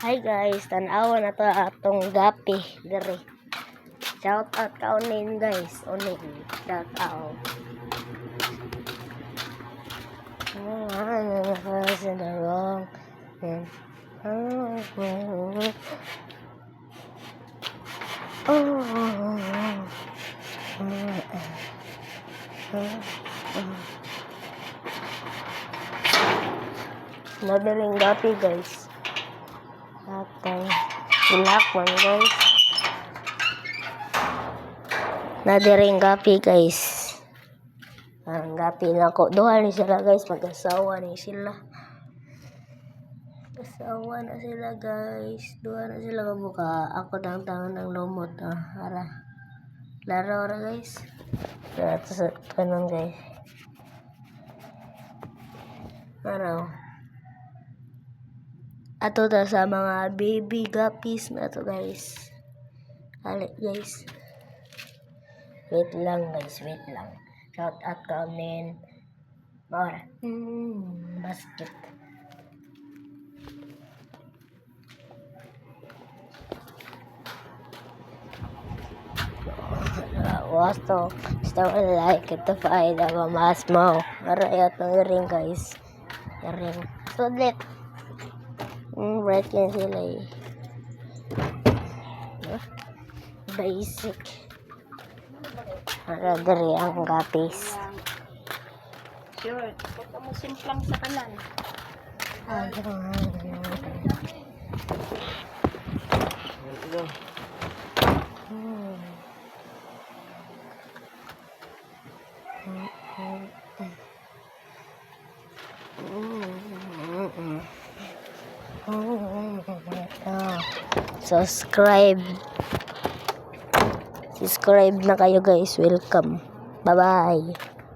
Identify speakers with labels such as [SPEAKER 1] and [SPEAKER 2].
[SPEAKER 1] Hi guys, tanawa na to atong gapi diri. Shout out ka unin guys, unin. Shout out. Was in the wrong. Madaling gapi guys. Atay ilakwan guys. Nadiring gapi guys. Ang gapi na ko. Duha ni sila guys. Mag-asawa ni sila. Asawa na sila guys. Duha na sila kabuka. Ako tang-tangan ng lumot. Ara. Laro ra guys. Sa kanon guys. Araw. Ato ta sa mga baby guppies na to guys. Alik guys. Wait lang guys. Wait lang. Shout out kanin. Mora. Basket. Wasto. Still like it to find a mas mo. Marayat ng ring guys. Ring. Sudlit. Bright yan sila eh. Basic. Dari ang gapis.
[SPEAKER 2] Sure. Huwag mo simplang sa kanan.
[SPEAKER 1] Subscribe na kayo guys. Welcome. Bye bye.